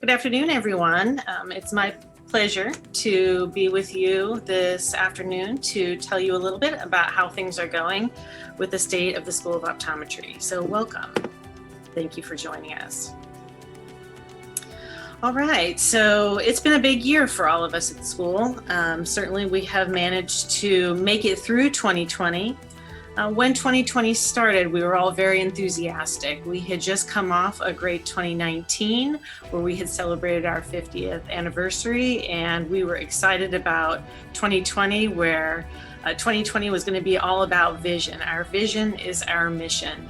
Good afternoon, everyone. It's my pleasure to be with you this afternoon to tell you a little bit about how things are going with the state of the School of Optometry. So welcome. Thank you for joining us. All right, so it's been a big year for all of us at the school. Certainly we have managed to make it through 2020. When 2020 started, we were all very enthusiastic. We had just come off a great 2019 where we had celebrated our 50th anniversary, and we were excited about 2020 where 2020 was going to be all about vision. Our vision is our mission.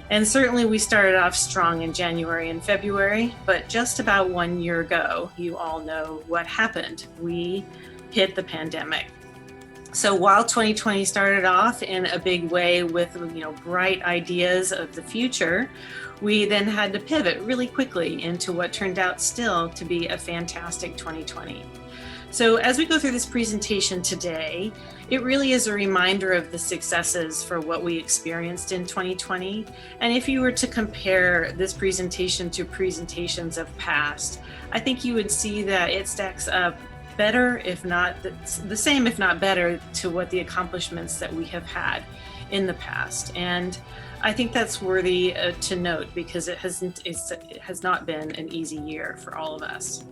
And certainly we started off strong in January and February, but just about 1 year ago, you all know what happened. We hit the pandemic. So while 2020 started off in a big way with, bright ideas of the future, we then had to pivot really quickly into what turned out still to be a fantastic 2020. So as we go through this presentation today, it really is a reminder of the successes for what we experienced in 2020. And if you were to compare this presentation to presentations of past, I think you would see that it stacks up better, if not the same, if not better, to what the accomplishments that we have had in the past. And I think that's worthy to note because it has not been an easy year for all of us.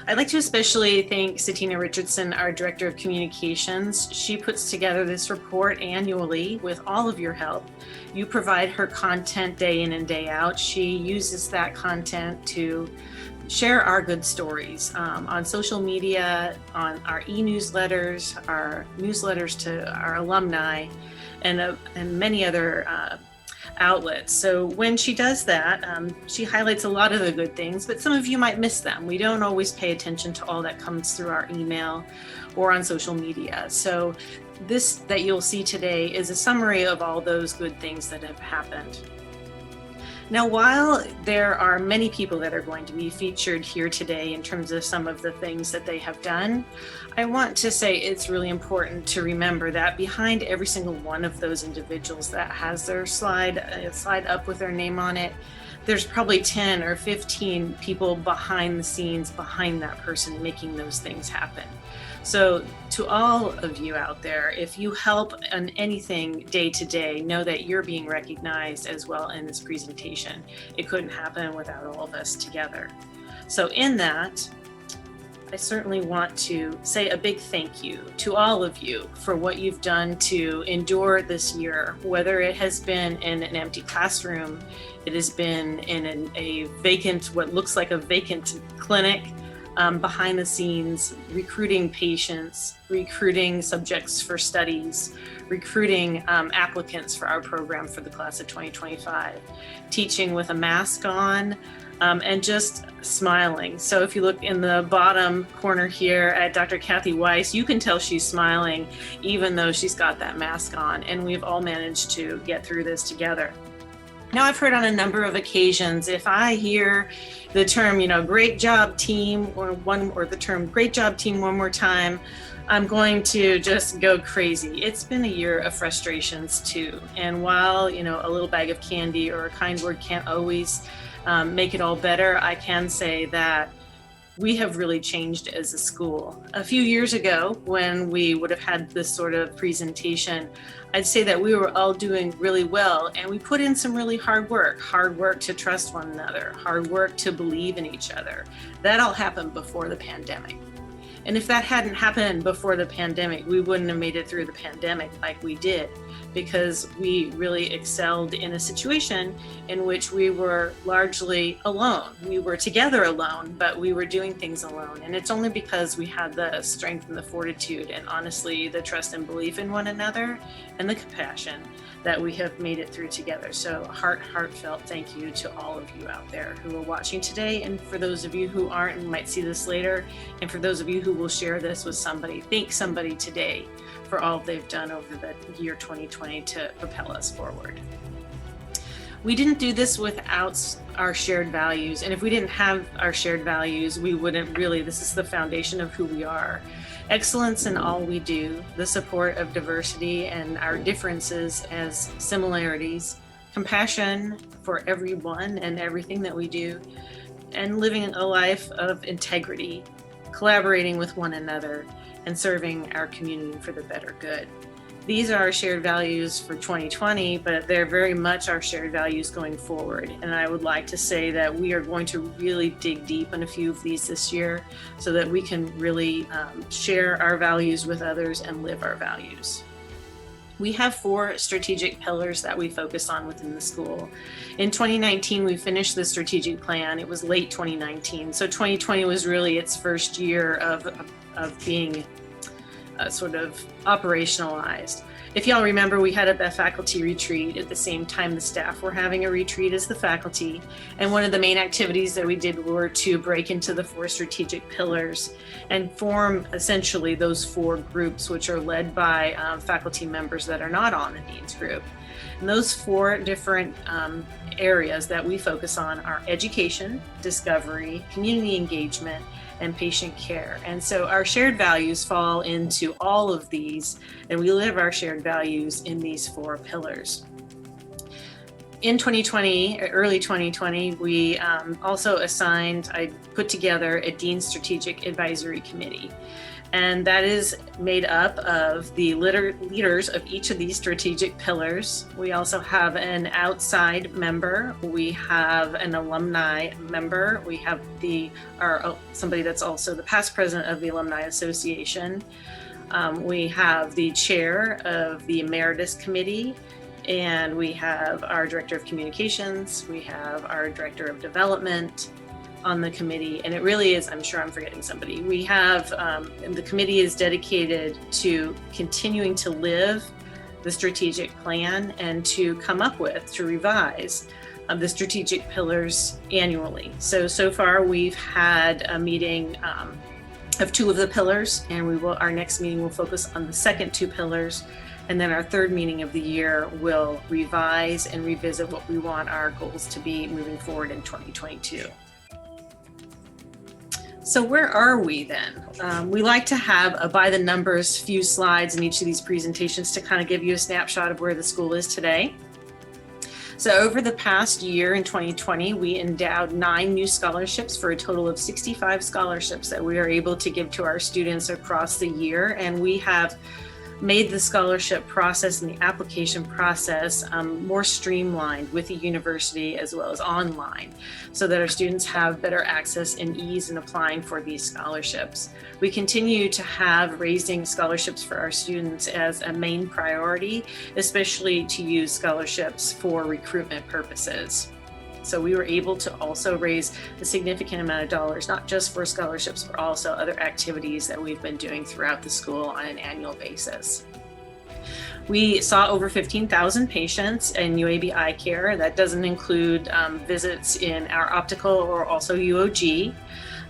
I'd like to especially thank Satina Richardson, our Director of Communications. She puts together this report annually with all of your help. You provide her content day in and day out. She uses that content to share our good stories on social media, on our e-newsletters, our newsletters to our alumni, and many other outlets. So when she does that, she highlights a lot of the good things, but some of you might miss them. We don't always pay attention to all that comes through our email or on social media. So this that you'll see today is a summary of all those good things that have happened. Now, while there are many people that are going to be featured here today in terms of some of the things that they have done, I want to say it's really important to remember that behind every single one of those individuals that has their slide up with their name on it, there's probably 10 or 15 people behind the scenes, behind that person making those things happen. So to all of you out there, if you help on anything day to day, know that you're being recognized as well in this presentation. It couldn't happen without all of us together. So in that, I certainly want to say a big thank you to all of you for what you've done to endure this year, whether it has been in an empty classroom, it has been in a vacant, what looks like a vacant clinic, behind the scenes, recruiting patients, recruiting subjects for studies, recruiting applicants for our program for the class of 2025, teaching with a mask on, and just smiling. So if you look in the bottom corner here at Dr. Kathy Weiss, you can tell she's smiling even though she's got that mask on, and we've all managed to get through this together. Now, I've heard on a number of occasions, if I hear the term, great job team, or the term great job team one more time, I'm going to just go crazy. It's been a year of frustrations too. And while, a little bag of candy or a kind word can't always make it all better, I can say that we have really changed as a school. A few years ago, when we would have had this sort of presentation, I'd say that we were all doing really well, and we put in some really hard work to trust one another, hard work to believe in each other. That all happened before the pandemic. And if that hadn't happened before the pandemic, we wouldn't have made it through the pandemic like we did, because we really excelled in a situation in which we were largely alone. We were together alone, but we were doing things alone. And it's only because we had the strength and the fortitude and honestly the trust and belief in one another and the compassion that we have made it through together. So heartfelt thank you to all of you out there who are watching today. And for those of you who aren't and might see this later, and for those of you who will share this with somebody, thank somebody today for all they've done over the year 2020 to propel us forward. We didn't do this without our shared values. And if we didn't have our shared values, we wouldn't really, this is the foundation of who we are. Excellence in all we do, the support of diversity and our differences as similarities, compassion for everyone and everything that we do, and living a life of integrity, collaborating with one another, and serving our community for the better good. These are our shared values for 2020, but they're very much our shared values going forward. And I would like to say that we are going to really dig deep in a few of these this year so that we can really share our values with others and live our values. We have 4 strategic pillars that we focus on within the school. In 2019, we finished the strategic plan. It was late 2019. So 2020 was really its first year of being sort of operationalized. If y'all remember, we had a faculty retreat at the same time the staff were having a retreat as the faculty. And one of the main activities that we did were to break into the 4 strategic pillars and form essentially those 4 groups, which are led by faculty members that are not on the Dean's group. And those 4 different areas that we focus on are education, discovery, community engagement, and patient care. And so our shared values fall into all of these, and we live our shared values in these 4 pillars. In 2020, early 2020, we also I put together a Dean Strategic Advisory Committee. And that is made up of the leaders of each of these strategic pillars. We also have an outside member. We have an alumni member. We have somebody that's also the past president of the Alumni Association. We have the chair of the Emeritus Committee, and we have our director of communications. We have our director of development on the committee, and it really is, I'm sure I'm forgetting somebody. We have, the committee is dedicated to continuing to live the strategic plan and to come up with, to revise the strategic pillars annually. So far we've had a meeting of 2 of the pillars, and our next meeting will focus on the second 2 pillars. And then our third meeting of the year will revise and revisit what we want our goals to be moving forward in 2022. So where are we then? We like to have a by the numbers few slides in each of these presentations to kind of give you a snapshot of where the school is today. So over the past year in 2020, we endowed 9 new scholarships for a total of 65 scholarships that we are able to give to our students across the year. And we have made the scholarship process and the application process more streamlined with the university as well as online, so that our students have better access and ease in applying for these scholarships. We continue to have raising scholarships for our students as a main priority, especially to use scholarships for recruitment purposes. So we were able to also raise a significant amount of dollars, not just for scholarships, but also other activities that we've been doing throughout the school on an annual basis. We saw over 15,000 patients in UAB eye care. That doesn't include visits in our optical or also UOG.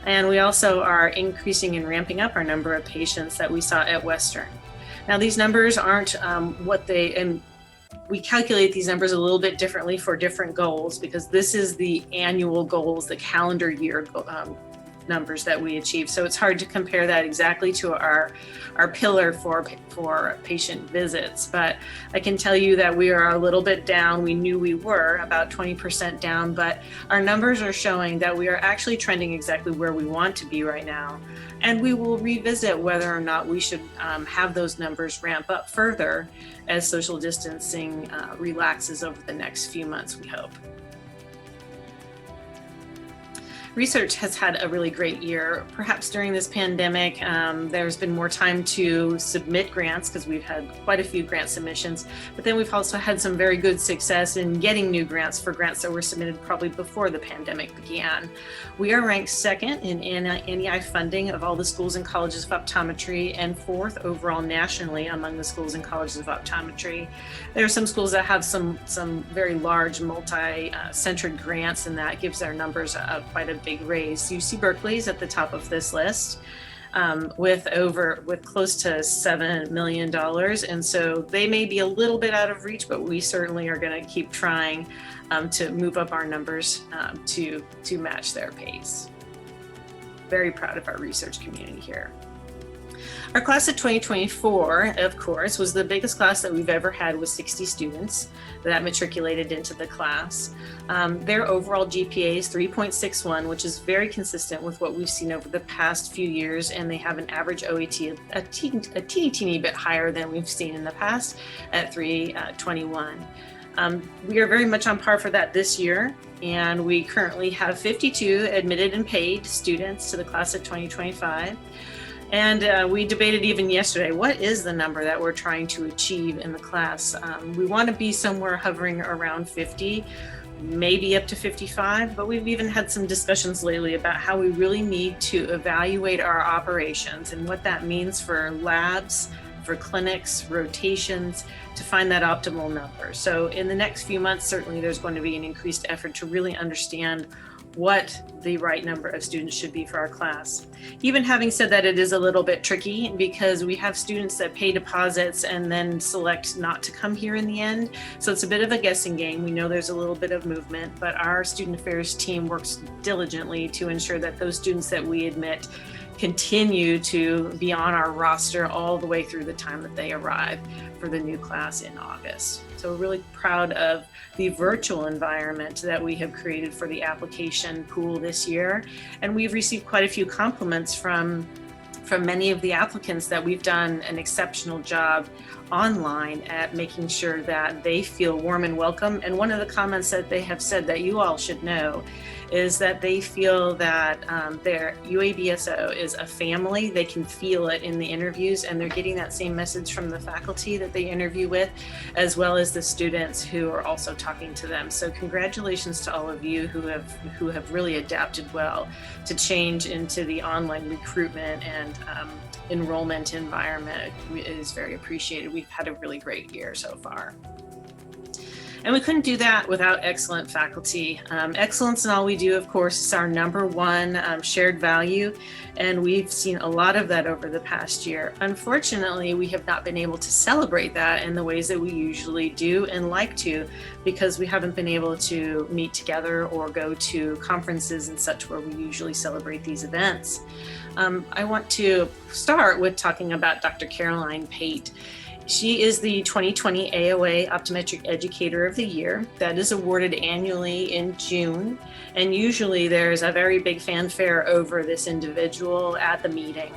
And we also are increasing and ramping up our number of patients that we saw at Western. Now, these numbers aren't we calculate these numbers a little bit differently for different goals, because this is the annual goals, the calendar year numbers that we achieve. So it's hard to compare that exactly to our pillar for patient visits. But I can tell you that we are a little bit down. We knew we were about 20% down, but our numbers are showing that we are actually trending exactly where we want to be right now. And we will revisit whether or not we should have those numbers ramp up further as social distancing relaxes over the next few months, we hope. Research has had a really great year. Perhaps during this pandemic, there's been more time to submit grants because we've had quite a few grant submissions, but then we've also had some very good success in getting new grants for grants that were submitted probably before the pandemic began. We are ranked 2nd in NEI funding of all the schools and colleges of optometry and 4th overall nationally among the schools and colleges of optometry. There are some schools that have some very large multi-centered grants, and that gives our numbers quite a big raise. UC Berkeley's at the top of this list with close to $7 million. And so they may be a little bit out of reach, but we certainly are going to keep trying to move up our numbers to match their pace. Very proud of our research community here. Our class of 2024, of course, was the biggest class that we've ever had with 60 students that matriculated into the class. Their overall GPA is 3.61, which is very consistent with what we've seen over the past few years, and they have an average OAT a teeny bit higher than we've seen in the past at 321. We are very much on par for that this year, and we currently have 52 admitted and paid students to the class of 2025. And we debated even yesterday, what is the number that we're trying to achieve in the class? We want to be somewhere hovering around 50, maybe up to 55, but we've even had some discussions lately about how we really need to evaluate our operations and what that means for labs, for clinics, rotations, to find that optimal number. So in the next few months, certainly there's going to be an increased effort to really understand what the right number of students should be for our class. Even having said that, it is a little bit tricky because we have students that pay deposits and then select not to come here in the end. So it's a bit of a guessing game. We know there's a little bit of movement, but our student affairs team works diligently to ensure that those students that we admit continue to be on our roster all the way through the time that they arrive for the new class in August. So we're really proud of the virtual environment that we have created for the application pool this year. And we've received quite a few compliments from many of the applicants that we've done an exceptional job online at making sure that they feel warm and welcome. And one of the comments that they have said that you all should know is that they feel that their UABSO is a family. They can feel it in the interviews, and they're getting that same message from the faculty that they interview with, as well as the students who are also talking to them. So congratulations to all of you who have really adapted well to change into the online recruitment and enrollment environment. It is very appreciated. We've had a really great year so far. And we couldn't do that without excellent faculty. Excellence in all we do, of course, is our number one shared value, and we've seen a lot of that over the past year. Unfortunately, we have not been able to celebrate that in the ways that we usually do and like to, because we haven't been able to meet together or go to conferences and such where we usually celebrate these events. I want to start with talking about Dr. Caroline Pate. She is the 2020 AOA Optometric Educator of the Year. That is awarded annually in June. And usually there's a very big fanfare over this individual at the meeting,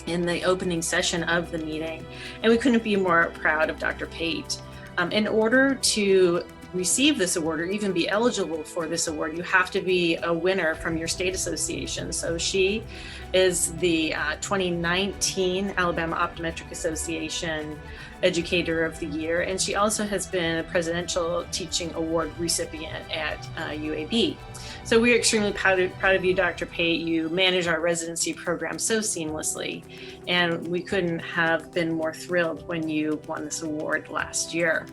in the opening session of the meeting. And we couldn't be more proud of Dr. Pate. In order to receive this award or even be eligible for this award, you have to be a winner from your state association. So she is the 2019 Alabama Optometric Association Educator of the Year, and she also has been a Presidential Teaching Award recipient at UAB. So we're extremely proud of you, Dr. Pate. You manage our residency program so seamlessly, and we couldn't have been more thrilled when you won this award last year.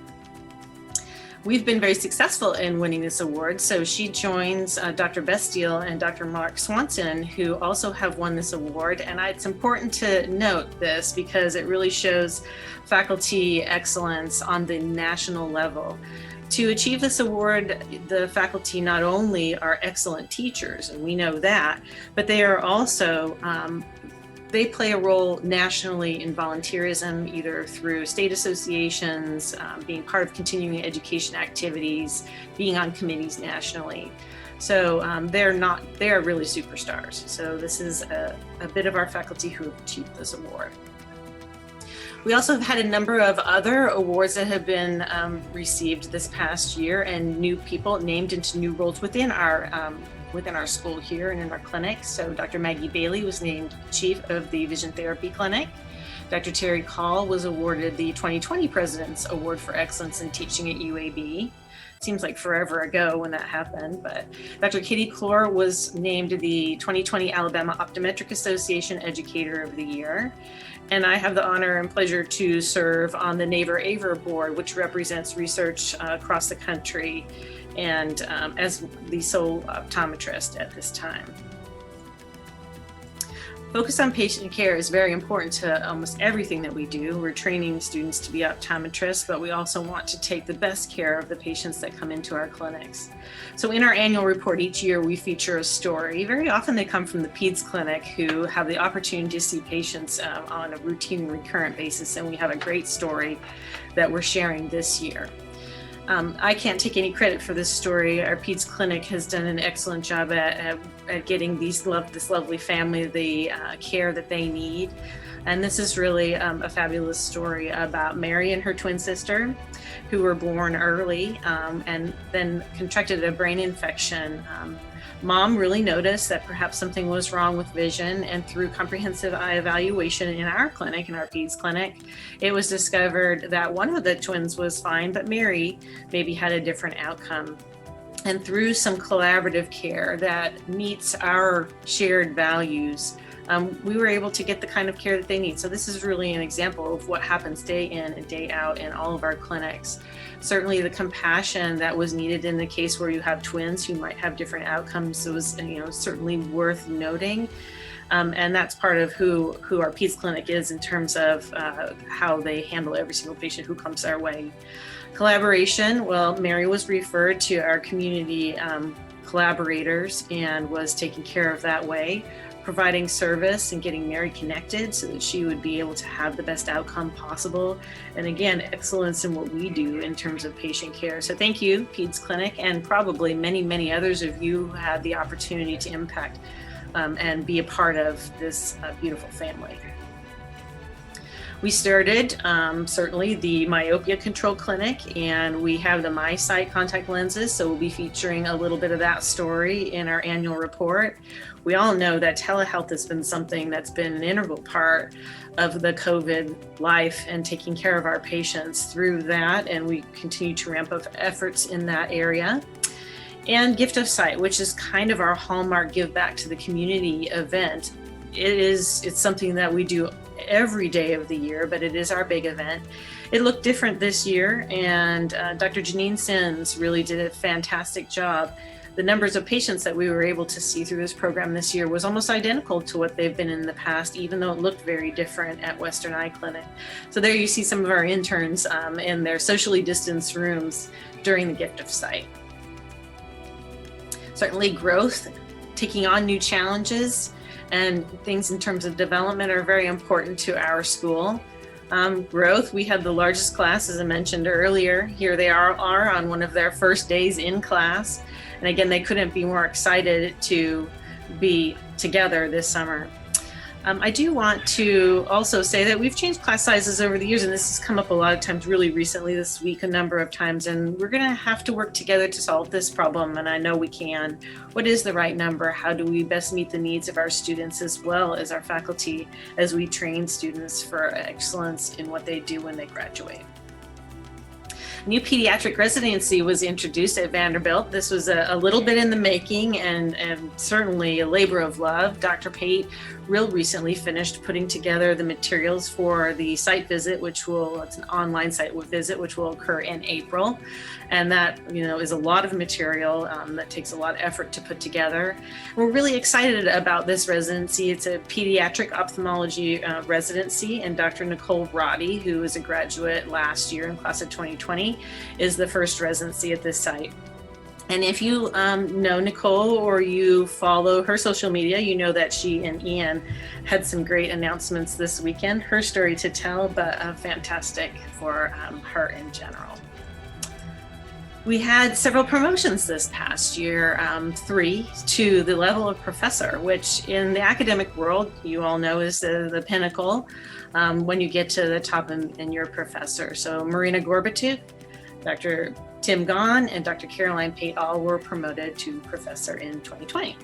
We've been very successful in winning this award. So she joins Dr. Bestiel and Dr. Mark Swanson, who also have won this award. And it's important to note this because it really shows faculty excellence on the national level. To achieve this award, the faculty not only are excellent teachers, and we know that, but they are also they play a role nationally in volunteerism, either through state associations, being part of continuing education activities, being on committees nationally. So they are really superstars. So this is a bit of our faculty who have achieved this award. We also have had a number of other awards that have been received this past year, and new people named into new roles within our school here and in our clinic. So Dr. Maggie Bailey was named Chief of the Vision Therapy Clinic. Dr. Terry Call was awarded the 2020 President's Award for Excellence in Teaching at UAB. Seems like forever ago when that happened, but Dr. Katie Clore was named the 2020 Alabama Optometric Association Educator of the Year. And I have the honor and pleasure to serve on the NAVER-AVER board, which represents research across the country, and as the sole optometrist at this time. Focus on patient care is very important to almost everything that we do. We're training students to be optometrists, but we also want to take the best care of the patients that come into our clinics. So in our annual report each year, we feature a story. Very often they come from the peds clinic who have the opportunity to see patients on a routine recurrent basis, and we have a great story that we're sharing this year. I can't take any credit for this story. Our peds clinic has done an excellent job at getting this lovely family the care that they need. And this is really a fabulous story about Mary and her twin sister, who were born early and then contracted a brain infection. Mom really noticed that perhaps something was wrong with vision, and through comprehensive eye evaluation in our clinic, in our peds clinic, it was discovered that one of the twins was fine, but Mary maybe had a different outcome. And through some collaborative care that meets our shared values, we were able to get the kind of care that they need. So this is really an example of what happens day in and day out in all of our clinics. Certainly the compassion that was needed in the case where you have twins who might have different outcomes was, certainly worth noting. And that's part of who our peds clinic is in terms of how they handle every single patient who comes our way. Collaboration, well, Mary was referred to our community collaborators and was taken care of that way, providing service and getting Mary connected so that she would be able to have the best outcome possible. And again, excellence in what we do in terms of patient care. So thank you, Peds Clinic, and probably many, many others of you who had the opportunity to impact and be a part of this beautiful family. We started certainly the myopia control clinic, and we have the MySight contact lenses, so we'll be featuring a little bit of that story in our annual report. We all know that telehealth has been something that's been an integral part of the COVID life and taking care of our patients through that, and we continue to ramp up efforts in that area. And Gift of Sight, which is kind of our hallmark give back to the community event. It's something that we do every day of the year, but it is our big event. It looked different this year, and Dr. Janine Sins really did a fantastic job. The numbers of patients that we were able to see through this program this year was almost identical to what they've been in the past, even though it looked very different at Western Eye Clinic. So there you see some of our interns in their socially distanced rooms during the Gift of Sight. Certainly growth, taking on new challenges, and things in terms of development are very important to our school. Growth, we had the largest class, as I mentioned earlier. Here they are on one of their first days in class. And again, they couldn't be more excited to be together this summer. I do want to also say that we've changed class sizes over the years, and this has come up a lot of times really recently this week, a number of times, and we're gonna have to work together to solve this problem, and I know we can. What is the right number? How do we best meet the needs of our students as well as our faculty as we train students for excellence in what they do when they graduate? New pediatric residency was introduced at Vanderbilt. This was a little bit in the making and certainly a labor of love. Dr. Pate real recently finished putting together the materials for the site visit, it's an online site visit, which will occur in April. And that, is a lot of material that takes a lot of effort to put together. We're really excited about this residency. It's a pediatric ophthalmology residency, and Dr. Nicole Roddy, who was a graduate last year in class of 2020, is the first residency at this site. And if you know Nicole or you follow her social media, you know that she and Ian had some great announcements this weekend. Her story to tell, but fantastic for her in general. We had several promotions this past year, 3 to the level of professor, which in the academic world, you all know is the pinnacle when you get to the top and you're a professor. So Marina Gorbatuk, Dr. Tim Gahn, and Dr. Caroline Pate all were promoted to professor in 2020.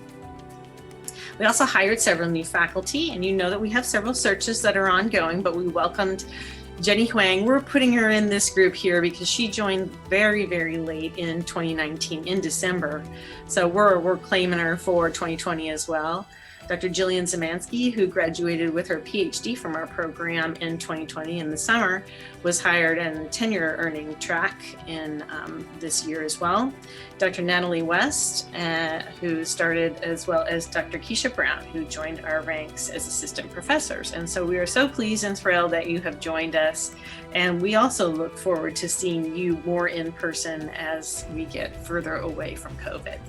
We also hired several new faculty, and you know that we have several searches that are ongoing, but we welcomed Jenny Huang. We're putting her in this group here because she joined very, very late in 2019, in December. So we're claiming her for 2020 as well. Dr. Jillian Zemansky, who graduated with her PhD from our program in 2020 in the summer, was hired in a tenure earning track in this year as well. Dr. Natalie West, who started, as well as Dr. Keisha Brown, who joined our ranks as assistant professors. And so we are so pleased and thrilled that you have joined us. And we also look forward to seeing you more in person as we get further away from COVID.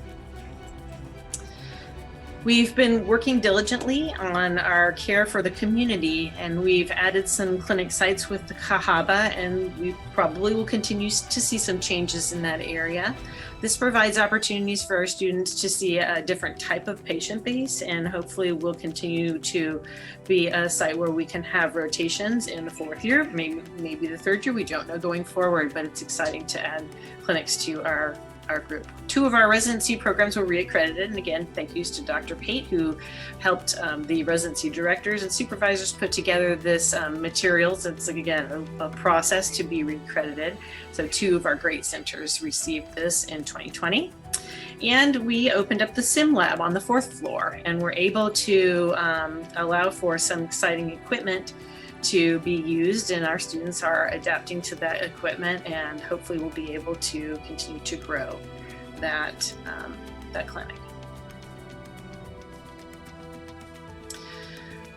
We've been working diligently on our care for the community, and we've added some clinic sites with the Cahaba, and we probably will continue to see some changes in that area. This provides opportunities for our students to see a different type of patient base, and hopefully will continue to be a site where we can have rotations in the fourth year, maybe the third year, we don't know going forward, but it's exciting to add clinics to our group. 2 of our residency programs were reaccredited, and again, thank yous to Dr. Pate, who helped the residency directors and supervisors put together this materials. It's again a process to be reaccredited. So 2 of our great centers received this in 2020. And we opened up the sim lab on the 4th floor, and we're able to allow for some exciting equipment to be used, and our students are adapting to that equipment, and hopefully we'll be able to continue to grow that clinic.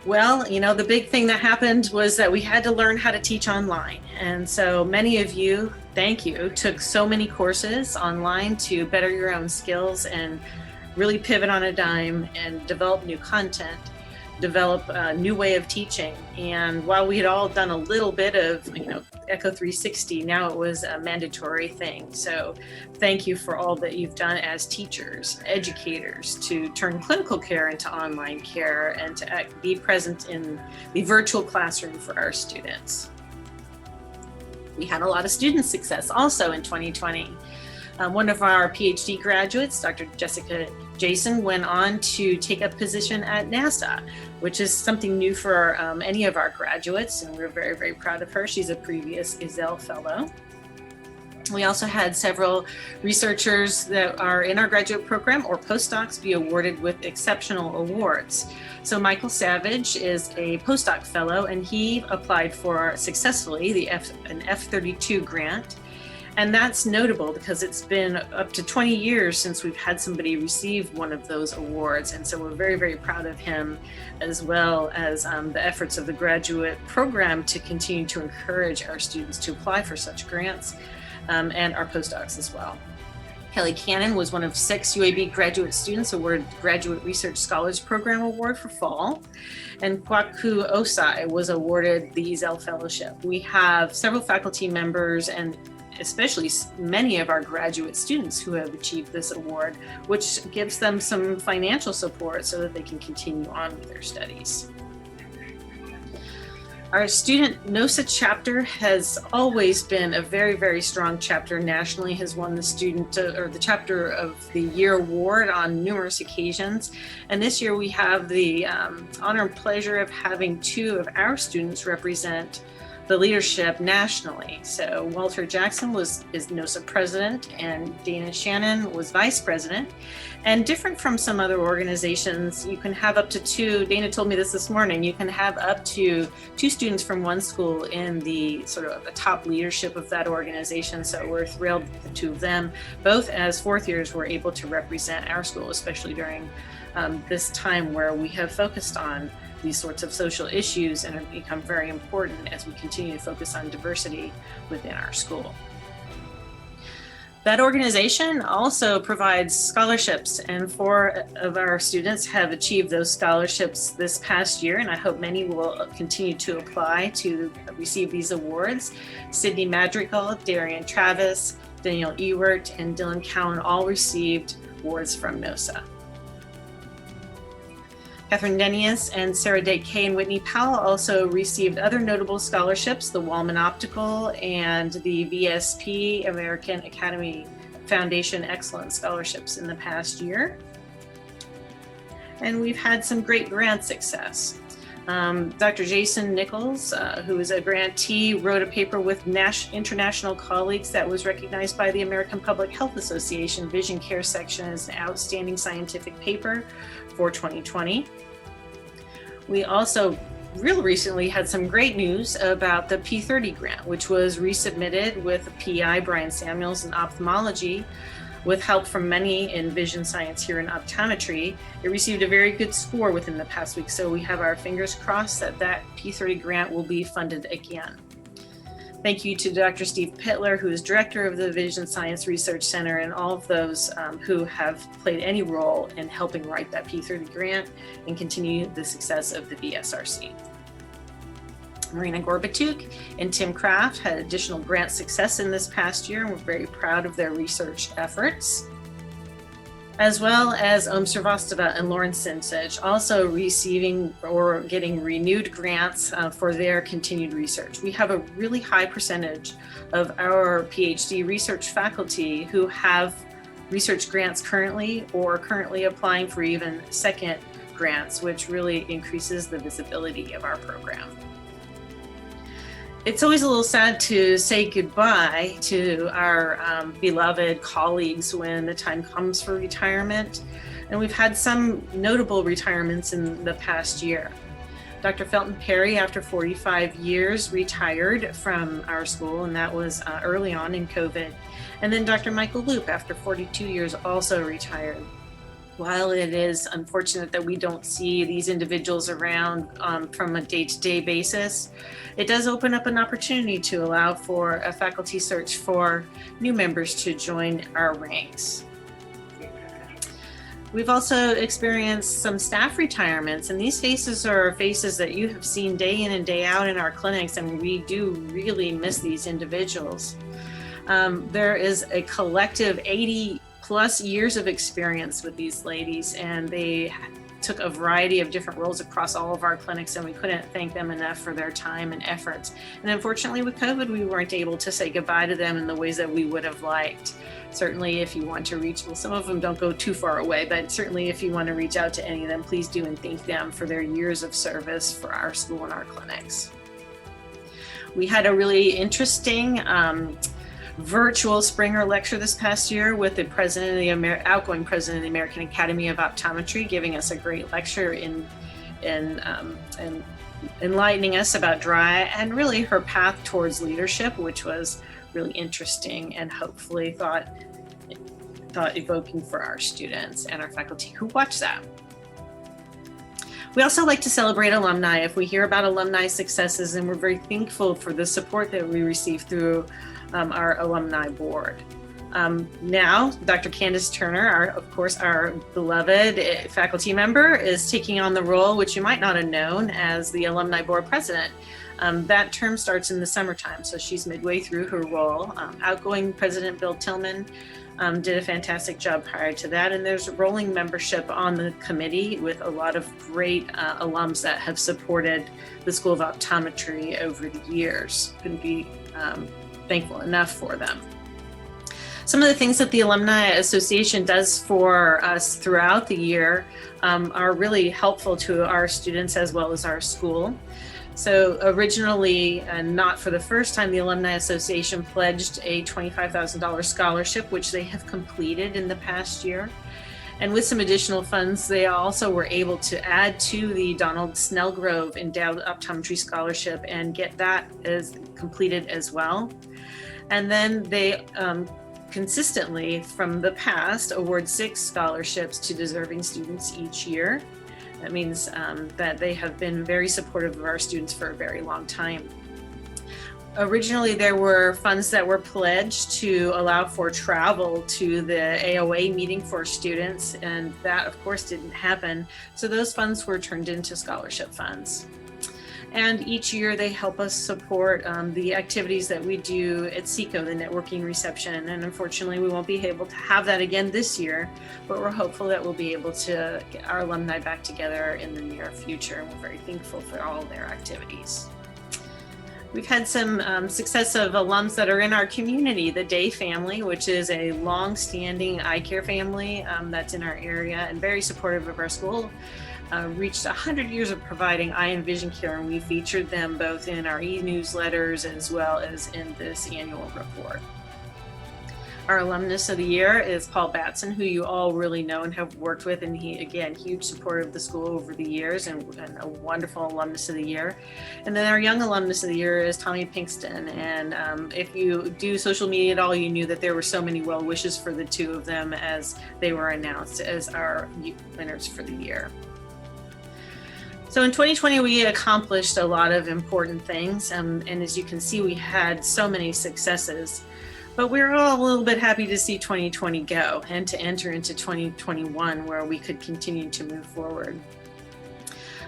Well, you know, the big thing that happened was that we had to learn how to teach online. And so many of you, thank you, took so many courses online to better your own skills and really pivot on a dime and develop new content, develop a new way of teaching. And while we had all done a little bit of, Echo 360, now it was a mandatory thing. So thank you for all that you've done as teachers, educators, to turn clinical care into online care and to be present in the virtual classroom for our students. We had a lot of student success also in 2020. One of our PhD graduates, Dr. Jessica Jason, went on to take a position at NASA, which is something new for any of our graduates, and we're very, very proud of her. She's a previous Ezel Fellow. We also had several researchers that are in our graduate program or postdocs be awarded with exceptional awards. So Michael Savage is a postdoc fellow, and he applied for successfully an F-32 grant. And that's notable because it's been up to 20 years since we've had somebody receive one of those awards. And so we're very, very proud of him, as well as the efforts of the graduate program to continue to encourage our students to apply for such grants, and our postdocs as well. Kelly Cannon was one of 6 UAB graduate students awarded Graduate Research Scholars Program Award for fall. And Kwaku Osai was awarded the Ezel Fellowship. We have several faculty members and especially many of our graduate students who have achieved this award, which gives them some financial support so that they can continue on with their studies. Our student NOSA chapter has always been a very, very strong chapter nationally, has won the student or the chapter of the year award on numerous occasions. And this year we have the honor and pleasure of having 2 of our students represent the leadership nationally. So Walter Jackson is NOSA president, and Dana Shannon was vice president. And different from some other organizations, you can have up to 2, Dana told me this morning, you can have up to 2 students from one school in the sort of the top leadership of that organization. So we're thrilled that the 2 of them, both as 4th years, were able to represent our school, especially during this time where we have focused on these sorts of social issues and have become very important as we continue to focus on diversity within our school. That organization also provides scholarships, and 4 of our students have achieved those scholarships this past year, and I hope many will continue to apply to receive these awards. Sydney Madrigal, Darian Travis, Daniel Ewert, and Dylan Cowan all received awards from NOSA. Catherine Denius and Sarah Day Kay and Whitney Powell also received other notable scholarships, the Wallman Optical and the VSP, American Academy Foundation Excellence Scholarships in the past year. And we've had some great grant success. Dr. Jason Nichols, who is a grantee, wrote a paper with international colleagues that was recognized by the American Public Health Association Vision Care section as an outstanding scientific paper for 2020. We also real recently had some great news about the P30 grant, which was resubmitted with PI Brian Samuels in ophthalmology. With help from many in vision science here in optometry, it received a very good score within the past week. So we have our fingers crossed that that P30 grant will be funded again. Thank you to Dr. Steve Pittler, who is director of the Vision Science Research Center, and all of those who have played any role in helping write that P30 grant and continue the success of the VSRC. Marina Gorbatuk and Tim Kraft had additional grant success in this past year, and we're very proud of their research efforts. As well as Srivastava and Lauren Simsich, also receiving or getting renewed grants for their continued research. We have a really high percentage of our PhD research faculty who have research grants currently or currently applying for even second grants, which really increases the visibility of our program. It's always a little sad to say goodbye to our beloved colleagues when the time comes for retirement. And we've had some notable retirements in the past year. Dr. Felton Perry, after 45 years, retired from our school, and that was early on in COVID. And then Dr. Michael Loop, after 42 years, also retired. While it is unfortunate that we don't see these individuals around from a day-to-day basis, it does open up an opportunity to allow for a faculty search for new members to join our ranks. We've also experienced some staff retirements, and these faces are faces that you have seen day in and day out in our clinics, and we do really miss these individuals. There is a collective 80 plus years of experience with these ladies, and they took a variety of different roles across all of our clinics, and we couldn't thank them enough for their time and efforts. And unfortunately with COVID, we weren't able to say goodbye to them in the ways that we would have liked. Certainly if you want to reach, well, some of them don't go too far away, but certainly if you want to reach out to any of them, please do and thank them for their years of service for our school and our clinics. We had a really interesting virtual Springer lecture this past year with the outgoing president of the American Academy of Optometry, giving us a great lecture in enlightening us about dry and really her path towards leadership, which was really interesting and hopefully thought evoking for our students and our faculty who watch that. We also like to celebrate alumni. If we hear about alumni successes, and we're very thankful for the support that we receive through our alumni board. Now, Dr. Candace Turner, of course, our beloved faculty member, is taking on the role, which you might not have known, as the alumni board president. That term starts in the summertime, so she's midway through her role. Outgoing President Bill Tillman did a fantastic job prior to that, and there's a rolling membership on the committee with a lot of great alums that have supported the School of Optometry over the years. Couldn't be thankful enough for them. Some of the things that the Alumni Association does for us throughout the year are really helpful to our students as well as our school. So originally, and not for the first time, the Alumni Association pledged a $25,000 scholarship, which they have completed in the past year. And with some additional funds, they also were able to add to the Donald Snellgrove Endowed Optometry Scholarship and get that as completed as well. And then they consistently, from the past, award 6 scholarships to deserving students each year. That means that they have been very supportive of our students for a very long time. Originally, there were funds that were pledged to allow for travel to the AOA meeting for students, and that, of course, didn't happen. So those funds were turned into scholarship funds. And each year they help us support the activities that we do at SECO, the networking reception. And unfortunately, we won't be able to have that again this year, but we're hopeful that we'll be able to get our alumni back together in the near future. And we're very thankful for all their activities. We've had some success of alums that are in our community. The Day family, which is a long-standing eye care family that's in our area and very supportive of our school, reached 100 years of providing eye and vision care, and we featured them both in our e-newsletters as well as in this annual report. Our alumnus of the year is Paul Batson, who you all really know and have worked with, and he, again, huge supporter of the school over the years and a wonderful alumnus of the year. And then our young alumnus of the year is Tommy Pinkston, and if you do social media at all, you knew that there were so many well wishes for the two of them as they were announced as our winners for the year. So in 2020, we accomplished a lot of important things, and as you can see, we had so many successes. But we're all a little bit happy to see 2020 go and to enter into 2021 where we could continue to move forward.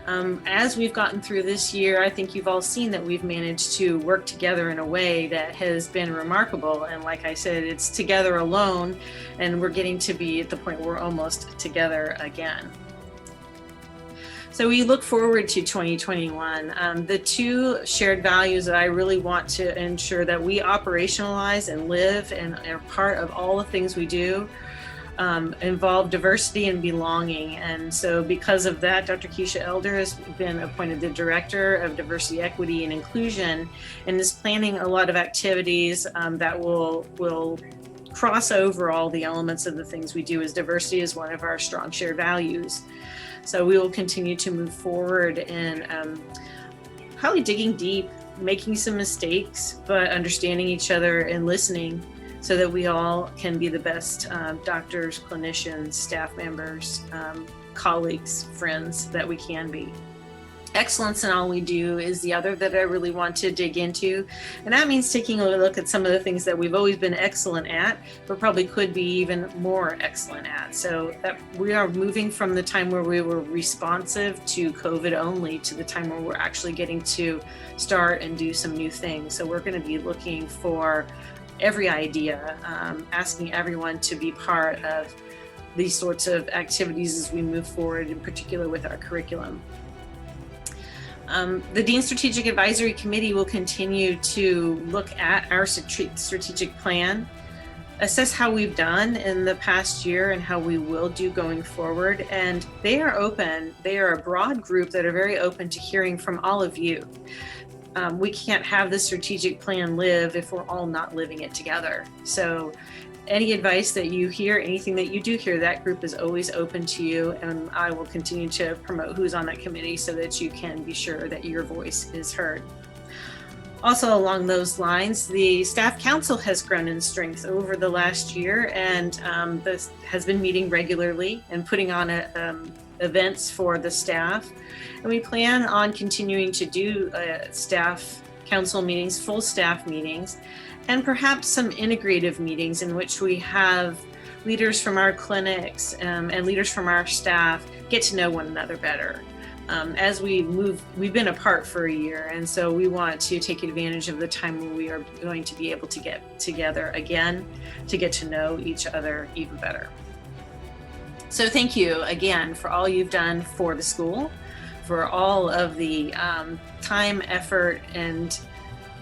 As we've gotten through this year, I think you've all seen that we've managed to work together in a way that has been remarkable. And like I said, it's together alone, and we're getting to be at the point where we're almost together again. So we look forward to 2021. The two shared values that I really want to ensure that we operationalize and live and are part of all the things we do involve diversity and belonging. And so because of that, Dr. Keisha Elder has been appointed the Director of Diversity, Equity, and Inclusion and is planning a lot of activities that will cross over all the elements of the things we do, as diversity is one of our strong shared values. So we will continue to move forward in probably digging deep, making some mistakes, but understanding each other and listening so that we all can be the best doctors, clinicians, staff members, colleagues, friends that we can be. Excellence in all we do is the other that I really want to dig into. And that means taking a look at some of the things that we've always been excellent at, but probably could be even more excellent at. So that we are moving from the time where we were responsive to COVID only to the time where we're actually getting to start and do some new things. So we're going to be looking for every idea, asking everyone to be part of these sorts of activities as we move forward, in particular with our curriculum. The Dean Strategic Advisory Committee will continue to look at our strategic plan, assess how we've done in the past year and how we will do going forward. And they are open. They are a broad group that are very open to hearing from all of you. We can't have the strategic plan live if we're all not living it together. So any advice that you hear, anything that you do hear, that group is always open to you, and I will continue to promote who's on that committee so that you can be sure that your voice is heard. Also along those lines, the Staff Council has grown in strength over the last year, and this has been meeting regularly and putting on events for the staff. And we plan on continuing to do staff council meetings, full staff meetings, and perhaps some integrative meetings in which we have leaders from our clinics and leaders from our staff get to know one another better. As we move, we've been apart for a year, and so we want to take advantage of the time when we are going to be able to get together again to get to know each other even better. So thank you again for all you've done for the school, for all of the time, effort, and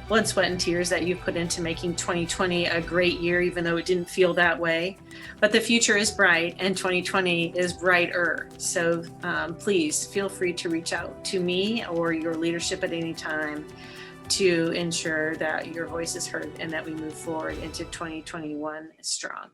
blood, sweat, and tears that you've put into making 2020 a great year, even though it didn't feel that way. But the future is bright, and 2020 is brighter. So please feel free to reach out to me or your leadership at any time to ensure that your voice is heard and that we move forward into 2021 strong.